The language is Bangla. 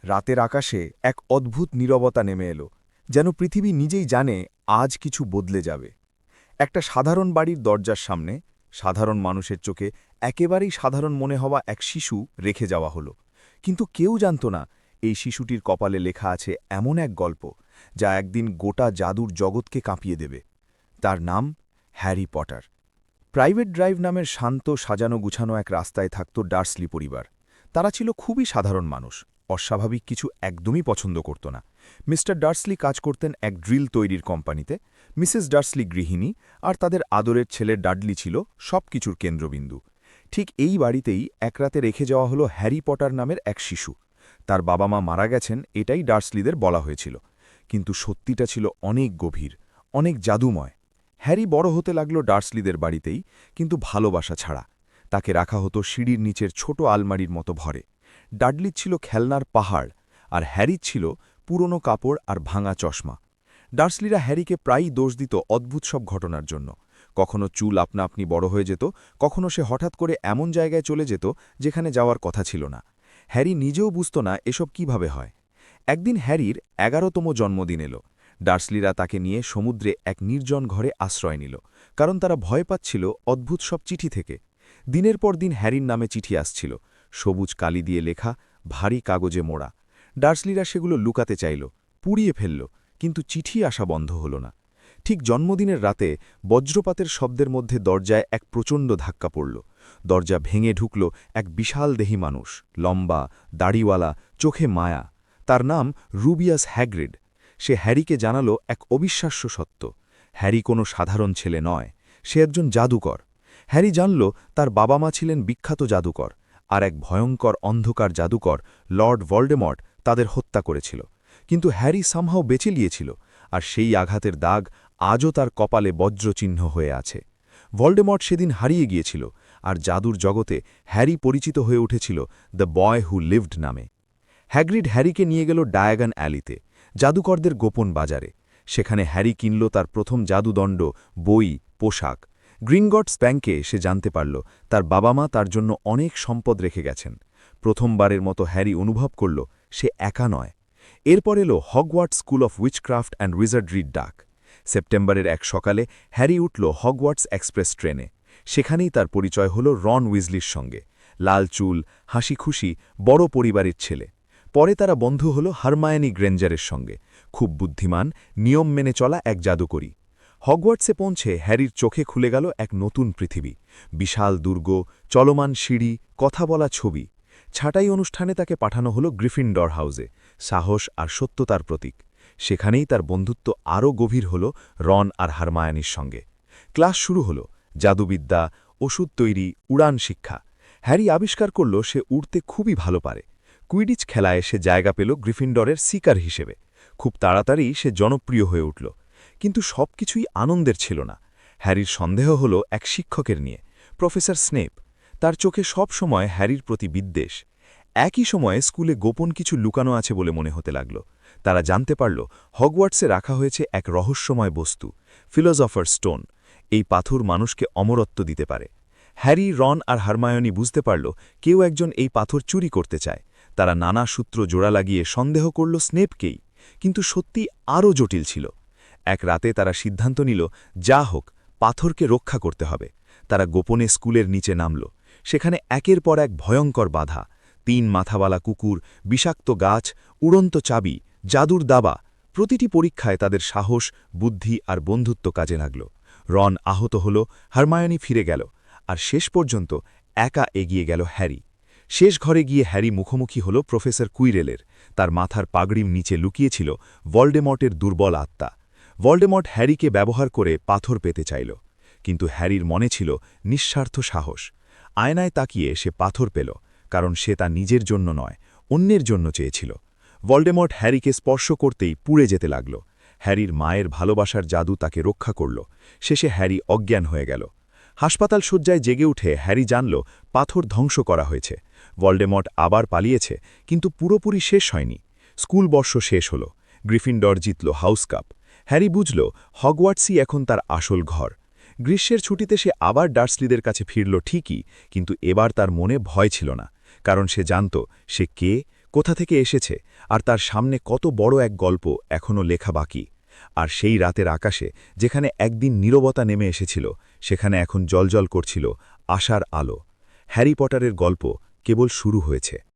রাতের আকাশে এক অদ্ভুত নীরবতা নেমে এলো, যেন পৃথিবী নিজেই জানে আজ কিছু বদলে যাবে। একটা সাধারণ বাড়ির দরজার সামনে সাধারণ মানুষের চোখে একেবারেই সাধারণ মনে হওয়া এক শিশু রেখে যাওয়া হলো। কিন্তু কেউ জানত না এই শিশুটির কপালে লেখা আছে এমন এক গল্প যা একদিন গোটা জাদুর জগৎকে কাঁপিয়ে দেবে। তার নাম হ্যারি পটার। প্রাইভেট ড্রাইভ নামের শান্ত সাজানো গুছানো এক রাস্তায় থাকত ডার্সলি পরিবার। তারা ছিল খুবই সাধারণ মানুষ, অস্বাভাবিক কিছু একদমই পছন্দ করত না। মিস্টার ডার্সলি কাজ করতেন এক ড্রিল তৈরির কোম্পানিতে, মিসেস ডার্সলি গৃহিণী, আর তাদের আদরের ছেলে ডাডলি ছিল সবকিছুর কেন্দ্রবিন্দু। ঠিক এই বাড়িতেই এক রাতে রেখে যাওয়া হলো হ্যারি পটার নামের এক শিশু। তার বাবা মা মারা গেছেন এটাই ডার্সলিদের বলা হয়েছিল, কিন্তু সত্যিটা ছিল অনেক গভীর, অনেক জাদুময়। হ্যারি বড় হতে লাগল ডার্সলিদের বাড়িতেই, কিন্তু ভালোবাসা ছাড়া। তাকে রাখা হতো সিঁড়ির নিচের ছোট আলমারির মতো ভরে। ডাডলির ছিল খেলনার পাহাড়, আর হ্যারির ছিল পুরনো কাপড় আর ভাঙা চশমা। ডার্সলিরা হ্যারিকে প্রায়ই দোষ দিত অদ্ভুত সব ঘটনার জন্য। কখনো চুল আপনা আপনি বড় হয়ে যেত, কখনো সে হঠাৎ করে এমন জায়গায় চলে যেত যেখানে যাওয়ার কথা ছিল না। হ্যারি নিজেও বুঝত না এসব কিভাবে হয়। একদিন হ্যারির ১১তম জন্মদিন এলো। ডার্সলিরা তাকে নিয়ে সমুদ্রে এক নির্জন ঘরে আশ্রয় নিল, কারণ তারা ভয় পাচ্ছিল অদ্ভুত সব চিঠি থেকে। দিনের পর দিন হ্যারির নামে চিঠি আসছিল, সবুজ কালি দিয়ে লেখা, ভারী কাগজে মোড়া। ডার্সলিরা সেগুলো লুকাতে চাইল, পুড়িয়ে ফেলল, কিন্তু চিঠি আসা বন্ধ হল না। ঠিক জন্মদিনের রাতে বজ্রপাতের শব্দের মধ্যে দরজায় এক প্রচণ্ড ধাক্কা পড়ল। দরজা ভেঙে ঢুকল এক বিশাল দেহী মানুষ, লম্বা, দাড়িওয়ালা, চোখে মায়া। তার নাম রুবিয়াস হ্যাগ্রিড। সে হ্যারিকে জানালো এক অবিশ্বাস্য সত্য: হ্যারি কোনো সাধারণ ছেলে নয়, সে একজন জাদুকর। হ্যারি জানল তার বাবা মা ছিলেন বিখ্যাত জাদুকর, আর এক ভয়ঙ্কর অন্ধকার জাদুকর লর্ড ভলডেমর্ট তাদের হত্যা করেছিল। কিন্তু হ্যারি সামহাও বেঁচে গিয়েছিল, আর সেই আঘাতের দাগ আজও তার কপালে বজ্রচিহ্ন হয়ে আছে। ভলডেমর্ট সেদিন হারিয়ে গিয়েছিল, আর জাদুর জগতে হ্যারি পরিচিত হয়ে উঠেছিল দ্য বয় হু লিভড নামে। হ্যাগ্রিড হ্যারিকে নিয়ে গেল ডায়াগন অ্যালিতে, জাদুকরদের গোপন বাজারে। সেখানে হ্যারি কিনল তার প্রথম জাদুদণ্ড, বই, পোশাক। গ্রিনগটস ব্যাংকে সে জানতে পারল তার বাবা মা তার জন্য অনেক সম্পদ রেখে গেছেন। প্রথমবারের মতো হ্যারি অনুভব করল সে একা নয়। এরপর এলো Hogwarts school of witchcraft and উইজার্ডরির ডাক। সেপ্টেম্বরের এক সকালে হ্যারি উঠল হগওয়ার্টস এক্সপ্রেস ট্রেনে। সেখানেই তার পরিচয় হল রন উইজলির সঙ্গে। লাল চুল, হাসি খুশি, বড় পরিবারের ছেলে। পরে তারা বন্ধু হল হারমায়োনি গ্রেঞ্জারের সঙ্গে, খুব বুদ্ধিমান, নিয়ম মেনে চলা এক জাদুকরী। হগওয়ার্টসে পৌঁছে হ্যারির চোখে খুলে গেল এক নতুন পৃথিবী। বিশাল দুর্গ, চলমান সিঁড়ি, কথা বলা ছবি। ছাঁটাই অনুষ্ঠানে তাকে পাঠানো হল গ্রিফিনডর হাউসে, সাহস আর সত্যতার প্রতীক। সেখানেই তার বন্ধুত্ব আরও গভীর হল রন আর হারমায়োনির সঙ্গে। ক্লাস শুরু হল, জাদুবিদ্যা, ওষুধ তৈরি, উড়ান শিক্ষা। হ্যারি আবিষ্কার করল সে উড়তে খুবই ভালো পারে। কুইডিচ খেলায় সে জায়গা পেল গ্রিফিনডরের সিকার হিসেবে। খুব তাড়াতাড়ি সে জনপ্রিয় হয়ে উঠল। কিন্তু সবকিছুই আনন্দের ছিল না। হ্যারির সন্দেহ হল এক শিক্ষকের নিয়ে, প্রফেসর স্নেপ। তার চোখে সব সময় হ্যারির প্রতি বিদ্বেষ। একই সময়ে স্কুলে গোপন কিছু লুকানো আছে বলে মনে হতে লাগল। তারা জানতে পারল হগওয়ার্টসে রাখা হয়েছে এক রহস্যময় বস্তু, ফিলোজফার স্টোন। এই পাথর মানুষকে অমরত্ব দিতে পারে। হ্যারি, রন আর হারমায়োনি বুঝতে পারল কেউ একজন এই পাথর চুরি করতে চায়। তারা নানা সূত্র জোড়া লাগিয়ে সন্দেহ করল স্নেপকেই, কিন্তু সত্যি আরও জটিল ছিল। এক রাতে তারা সিদ্ধান্ত নিল, যা হোক, পাথরকে রক্ষা করতে হবে। তারা গোপনে স্কুলের নিচে নামল। সেখানে একের পর এক ভয়ঙ্কর বাধা, ৩ মাথাওয়ালা কুকুর, বিষাক্ত গাছ, উড়ন্ত চাবি, জাদুর দাবা। প্রতিটি পরীক্ষায় তাদের সাহস, বুদ্ধি আর বন্ধুত্ব কাজে লাগল। রন আহত হল, হারমায়োনি ফিরে গেল, আর শেষ পর্যন্ত একা এগিয়ে গেল হ্যারি। শেষ ঘরে গিয়ে হ্যারি মুখোমুখি হল প্রফেসর কুইরেলের। তার মাথার পাগড়ির নিচে লুকিয়েছিল ভলডেমর্টের দুর্বল আত্মা। ভলডেমর্ট হ্যারিকে ব্যবহার করে পাথর পেতে চাইল, কিন্তু হ্যারির মনে ছিল নিঃস্বার্থ সাহস। আয়নায় তাকিয়ে সে পাথর পেল, কারণ সে তা নিজের জন্য নয়, অন্যের জন্য চেয়েছিল। ভলডেমর্ট হ্যারিকে স্পর্শ করতেই পুড়ে যেতে লাগল। হ্যারির মায়ের ভালোবাসার জাদু তাকে রক্ষা করল। শেষে হ্যারি অজ্ঞান হয়ে গেল। হাসপাতাল শয্যায় জেগে উঠে হ্যারি জানল পাথর ধ্বংস করা হয়েছে। ভলডেমর্ট আবার পালিয়েছে, কিন্তু পুরোপুরি শেষ হয়নি। স্কুল বর্ষ শেষ হল, গ্রিফিনডর জিতল হাউস কাপ। হ্যারি বুঝল হগওয়ার্টসই এখন তার আসল ঘর। গ্রীষ্মের ছুটিতে সে আবার ডার্সলিদের কাছে ফিরল ঠিকই, কিন্তু এবার তার মনে ভয় ছিল না, কারণ সে জানত সে কে, কোথা থেকে এসেছে আর তার সামনে কত বড় এক গল্প এখনও লেখা বাকি। আর সেই রাতের আকাশে যেখানে একদিন নীরবতা নেমে এসেছিল, সেখানে এখন জ্বলজ্বল করছিল আশার আলো। হ্যারি পটারের গল্প কেবল শুরু হয়েছে।